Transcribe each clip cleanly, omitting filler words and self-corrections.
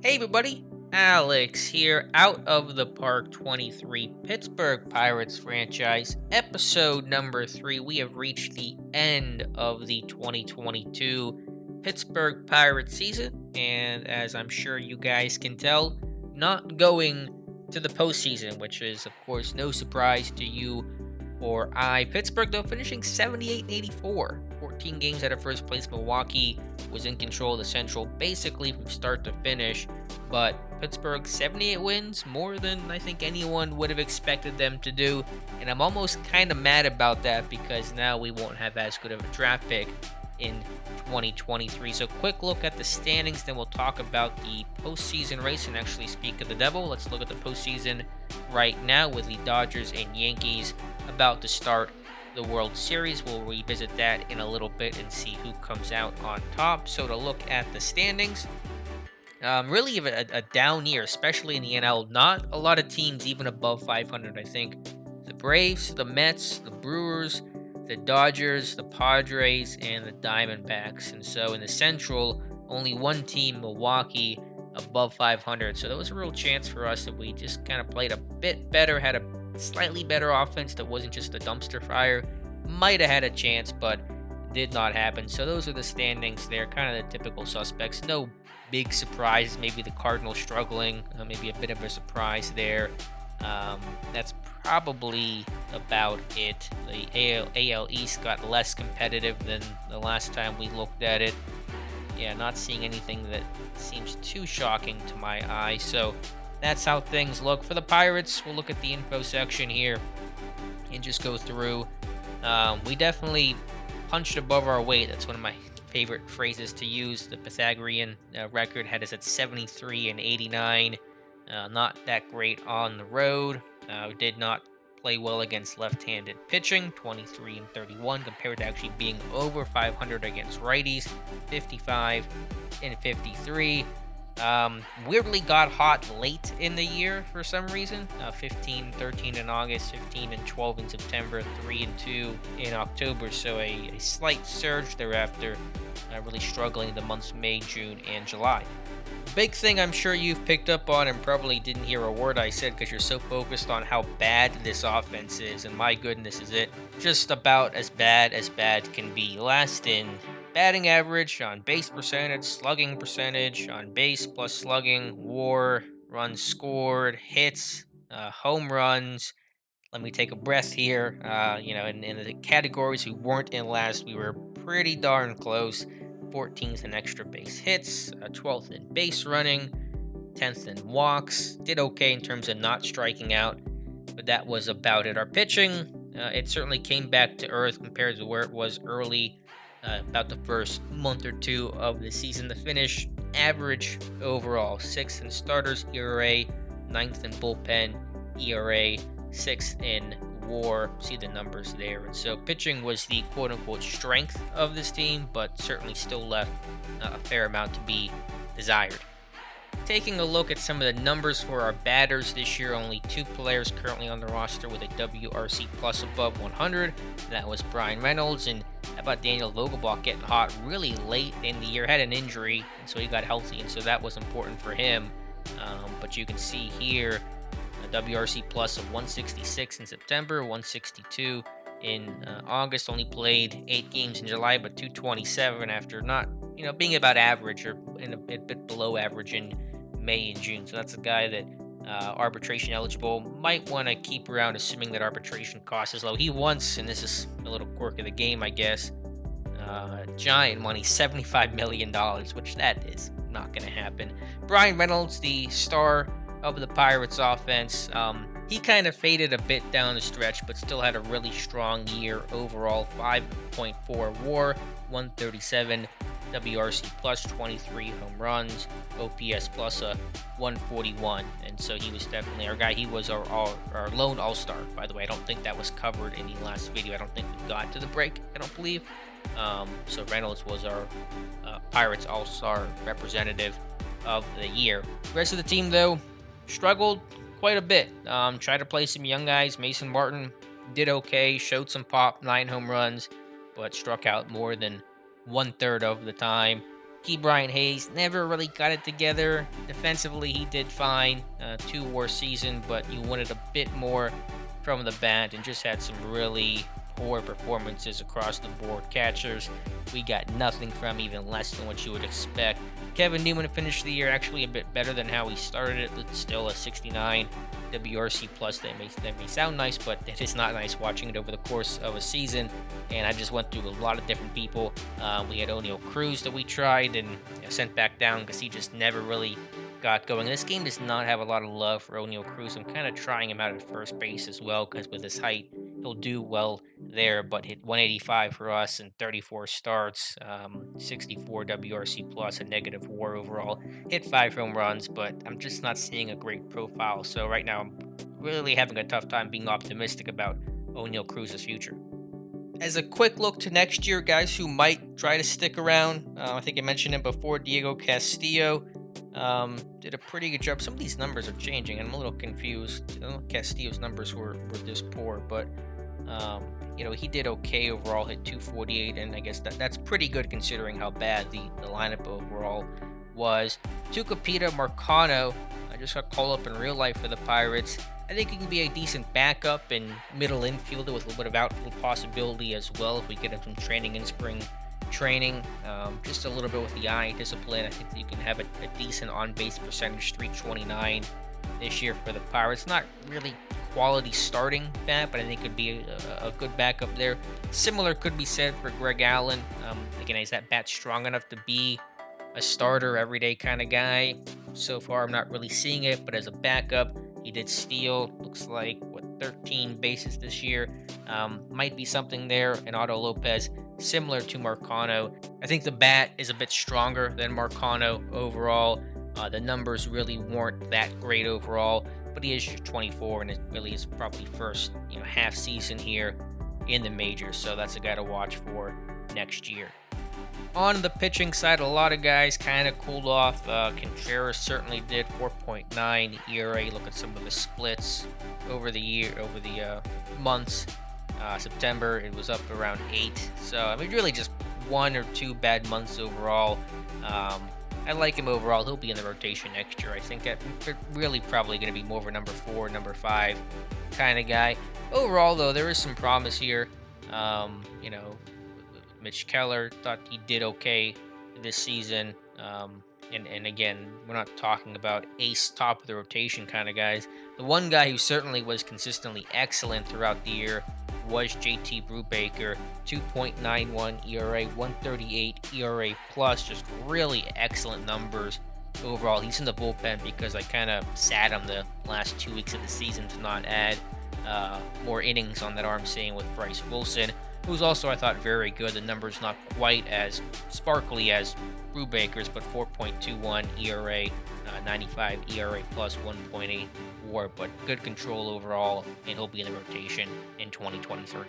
Hey everybody, Alex here, out of the Park 23 Pittsburgh Pirates franchise, episode number 3. We have reached the end of the 2022 Pittsburgh Pirates season, and as I'm sure you guys can tell, not going to the postseason, which is, of course, no surprise to you or I. Pittsburgh, though, finishing 78 and 84, 14 games out of first place. Milwaukee was in control of the Central basically from start to finish, but Pittsburgh 78 wins, more than I think anyone would have expected them to do, and I'm almost kind of mad about that because now we won't have as good of a draft pick in 2023. So quick look at the standings, then we'll talk about the postseason race and actually speak of the devil. Let's look at the postseason right now with the Dodgers and Yankees about to start the World Series. We'll revisit that in a little bit and see who comes out on top. So to look at the standings, really a down year, especially in the NL. Not a lot of teams even above 500. I think the Braves, the Mets, the Brewers, the Dodgers, the Padres, and the Diamondbacks. And so in the Central, only one team, Milwaukee, above 500. So that was a real chance for us if we just kind of played a bit better, had a slightly better offense that wasn't just a dumpster fire. Might have had a chance, but did not happen. So those are the standings there, kind of the typical suspects. No big surprises. Maybe the Cardinals struggling, maybe a bit of a surprise there. That's probably about it. The AL East got less competitive than the last time we looked at it. Yeah, not seeing anything that seems too shocking to my eye. So that's how things look. For the Pirates, we'll look at the info section here and just go through. We definitely punched above our weight. That's one of my favorite phrases to use. The Pythagorean record had us at 73 and 89. Not that great on the road. Did not play well against left-handed pitching, 23 and 31, compared to actually being over 500 against righties, 55 and 53. Weirdly got hot late in the year for some reason. 15-13 in August, 15 and 12 in September, 3 and 2 in October. So a slight surge thereafter, really struggling the months May, June, and July. Big thing I'm sure you've picked up on and probably didn't hear a word I said because you're so focused on how bad this offense is, and my goodness is it just about as bad can be. Last in batting average, on base percentage, slugging percentage, on base plus slugging, WAR, runs scored, hits, home runs. Let me take a breath here. In the categories we weren't in last, we were pretty darn close. 14th in extra base hits, 12th in base running, 10th in walks. Did okay in terms of not striking out, but that was about it. Our pitching, it certainly came back to earth compared to where it was early, about the first month or two of the season. The finish, average overall, 6th in starters ERA, 9th in bullpen ERA, 6th in WAR. See the numbers there. And so pitching was the quote-unquote strength of this team, but certainly still left a fair amount to be desired. Taking a look at some of the numbers for our batters this year, only 2 players currently on the roster with a WRC plus above 100. That was Brian Reynolds, and how about Daniel Vogelbach getting hot really late in the year, had an injury, and so he got healthy, and so that was important for him. But you can see here, a WRC plus of 166 in September, 162 in August. Only played 8 games in July, but 227 after not, being about average or in a bit below average in May and June. So that's a guy that arbitration eligible, might want to keep around, assuming that arbitration cost is low. He wants, and this is a little quirk of the game, I guess, giant money, $75 million, which that is not going to happen. Brian Reynolds, the star of the Pirates offense, he kind of faded a bit down the stretch, but still had a really strong year overall. 5.4 WAR, 137 WRC plus, 23 home runs, OPS plus a 141, and so he was definitely our guy. He was our lone all-star, by the way. I don't think that was covered in the last video. I don't think we got to the break, I don't believe. So Reynolds was our Pirates all-star representative of the year. The rest of the team, though, struggled quite a bit. Tried to play some young guys. Mason Martin did okay, showed some pop, 9 home runs, but struck out more than 1/3 of the time. Brian Hayes never really got it together. Defensively, he did fine. 2 war season, but you wanted a bit more from the bat and just had some really poor performances across the board. Catchers, we got nothing from, even less than what you would expect. Kevin Newman finished the year actually a bit better than how he started it. It's still a 69 WRC plus. That may sound nice, but it is not nice watching it over the course of a season. And I just went through a lot of different people. We had O'Neal Cruz that we tried and sent back down because he just never really got going. This game does not have a lot of love for O'Neal Cruz. I'm kind of trying him out at first base as well because with his height, he'll do well there, but hit 185 for us in 34 starts, 64 WRC plus, a negative WAR overall. Hit 5 home runs, but I'm just not seeing a great profile. So right now, I'm really having a tough time being optimistic about O'Neal Cruz's future. As a quick look to next year, guys who might try to stick around, I think I mentioned him before, Diego Castillo. Did a pretty good job. Some of these numbers are changing, and I'm a little confused. Castillo's numbers were this poor, but he did okay overall. Hit 248, and I guess that's pretty good considering how bad the lineup overall was. Tucupita Marcano, I just got called up in real life for the Pirates. I think he can be a decent backup and middle infielder with a little bit of outfield possibility as well if we get him some training in spring training. Just a little bit with the eye discipline. I think that you can have a decent on-base percentage, 329 this year for the Pirates. Not really quality starting bat, but I think could be a good backup there. Similar could be said for Greg Allen. Again, is that bat strong enough to be a starter, everyday kind of guy? So far, I'm not really seeing it, but as a backup, he did steal, looks like, 13 bases this year. Might be something there. And Otto Lopez, similar to Marcano. I think the bat is a bit stronger than Marcano overall. The numbers really weren't that great overall, but he is 24, and it really is probably first half season here in the majors. So that's a guy to watch for next year. On the pitching side, a lot of guys kind of cooled off. Contreras certainly did, 4.9 ERA. Look at some of the splits over the months. September, it was up around 8. So, I mean, really just 1 or 2 bad months overall. I like him overall. He'll be in the rotation next year. I think that really probably going to be more of a number 4, number 5 kind of guy. Overall, though, there is some promise here. Mitch Keller thought he did okay this season. And again, we're not talking about ace top of the rotation kind of guys. The one guy who certainly was consistently excellent throughout the year was JT Brubaker. 2.91 ERA, 138 ERA plus, just really excellent numbers overall. He's in the bullpen because I kind of sat him the last 2 weeks of the season to not add more innings on that arm, same with Bryce Wilson, who's also, I thought, very good. The numbers not quite as sparkly as Brubaker's, but 4.21 ERA, 95 ERA plus, 1.8 WAR, but good control overall, and he'll be in the rotation in 2023.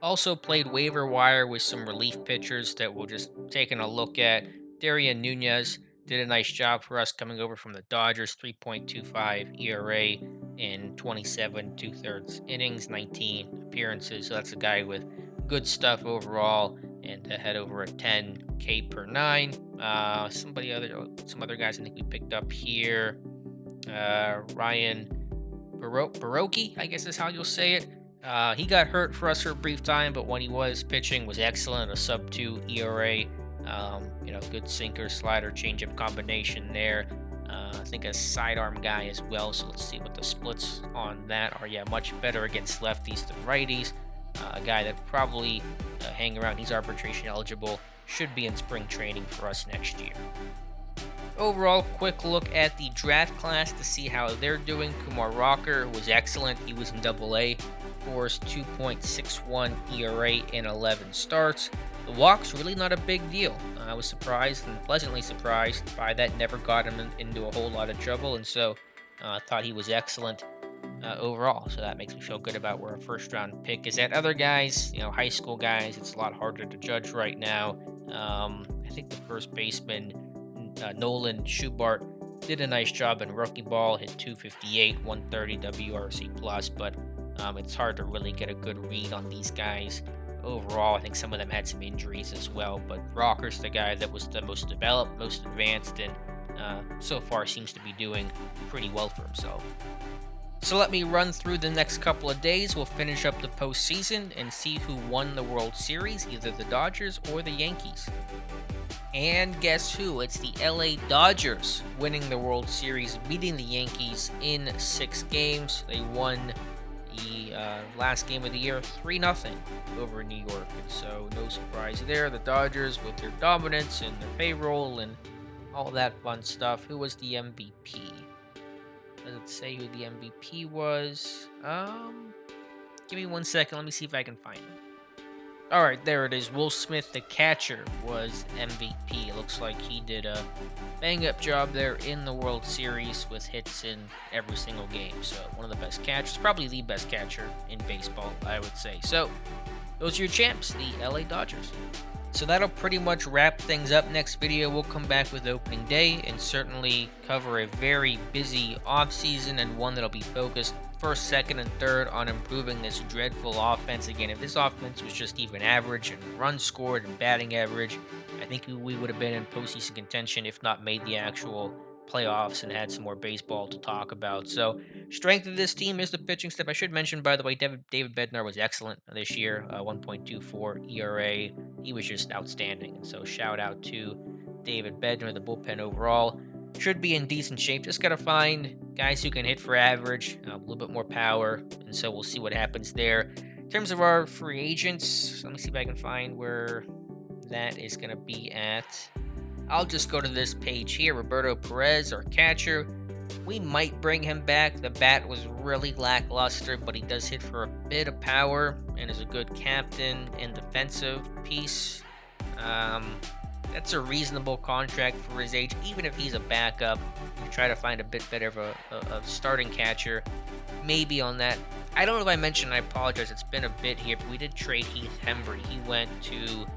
Also played waiver wire with some relief pitchers that we're just taking a look at. Darian Nunez did a nice job for us coming over from the Dodgers, 3.25 ERA in 27 2/3 innings, 19 appearances. So that's a guy with good stuff overall, and had over a 10K per 9. Some other guys I think we picked up here. Ryan Baroki, I guess is how you'll say it. He got hurt for us for a brief time, but when he was pitching, was excellent. A sub-2 ERA. Good sinker, slider, changeup combination there. I think a sidearm guy as well. So let's see what the splits on that are. Yeah, much better against lefties than righties. A guy that probably hang around. He's arbitration eligible. Should be in spring training for us next year. Overall, quick look at the draft class to see how they're doing. Kumar Rocker was excellent. He was in Double-A for his 2.61 ERA in 11 starts. The walks, really not a big deal. I was surprised and pleasantly surprised by that. Never got him into a whole lot of trouble, and so I thought he was excellent overall. So that makes me feel good about where our first-round pick is at. Other guys, high school guys, it's a lot harder to judge right now. I think the first baseman, Nolan Schubart, did a nice job in rookie ball. Hit 258, 130 WRC plus, but it's hard to really get a good read on these guys overall. I think some of them had some injuries as well, but Rocker's the guy that was the most developed, most advanced, and so far seems to be doing pretty well for himself. So let me run through the next couple of days. We'll finish up the postseason and see who won the World Series, either the Dodgers or the Yankees. And guess who? It's the LA Dodgers winning the World Series, beating the Yankees in 6 games. They won the last game of the year 3-0 over New York. And so no surprise there. The Dodgers with their dominance and their payroll and all that fun stuff. Who was the MVP? Does it say who the MVP was? Give me 1 second. Let me see if I can find it. All right, there it is. Will Smith, the catcher, was MVP. It looks like he did a bang-up job there in the World Series with hits in every single game. So one of the best catchers, probably the best catcher in baseball, I would say. So those are your champs, the LA Dodgers. So that'll pretty much wrap things up. Next video, we'll come back with opening day and certainly cover a very busy offseason and one that'll be focused first, second, and third on improving this dreadful offense. Again, if this offense was just even average and runs scored and batting average, I think we would have been in postseason contention, if not made the actual playoffs and had some more baseball to talk about. So strength of this team is the pitching staff. I should mention, by the way, David Bednar was excellent this year, 1.24 ERA. He was just outstanding. And so shout out to David Bednar. The bullpen overall should be in decent shape. Just got to find guys who can hit for average, a little bit more power. And so we'll see what happens there. In terms of our free agents, let me see if I can find where that is going to be at. I'll just go to this page here. Roberto Perez, our catcher. We might bring him back. The bat was really lackluster, but he does hit for a bit of power and is a good captain and defensive piece. That's a reasonable contract for his age, even if he's a backup. We try to find a bit better of a starting catcher, maybe on that. I don't know if I mentioned, I apologize, it's been a bit here, but we did trade Heath Hembry. He went to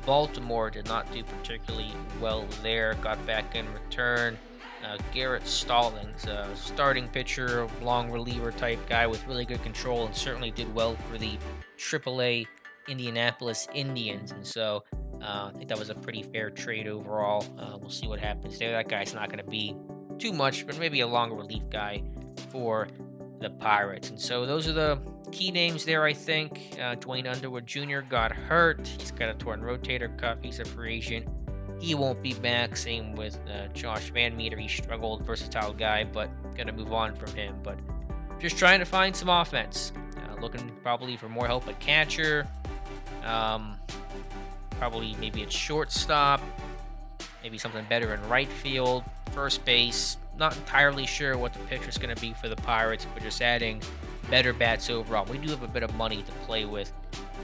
Baltimore, did not do particularly well there, got back in return. Garrett Stallings, starting pitcher, long reliever type guy with really good control and certainly did well for the AAA Indianapolis Indians. And so I think that was a pretty fair trade overall. We'll see what happens there. That guy's not going to be too much, but maybe a long relief guy for the Pirates. And so those are the key names there, I think. Dwayne Underwood Jr. got hurt. He's got a torn rotator cuff. He's a free agent. He won't be back. Same with Josh Van Meter. He struggled, versatile guy, but going to move on from him. But just trying to find some offense. Looking probably for more help at catcher. Probably maybe at shortstop. Maybe something better in right field. First base. Not entirely sure what the picture's going to be for the Pirates, but just adding better bats overall. We do have a bit of money to play with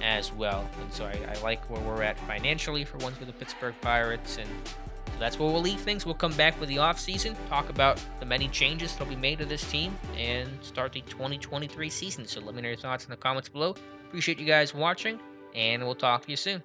as well. And so I like where we're at financially for one for the Pittsburgh Pirates. And so that's where we'll leave things. We'll come back with the offseason, talk about the many changes that'll be made to this team, and start the 2023 season. So let me know your thoughts in the comments below. Appreciate you guys watching, and we'll talk to you soon.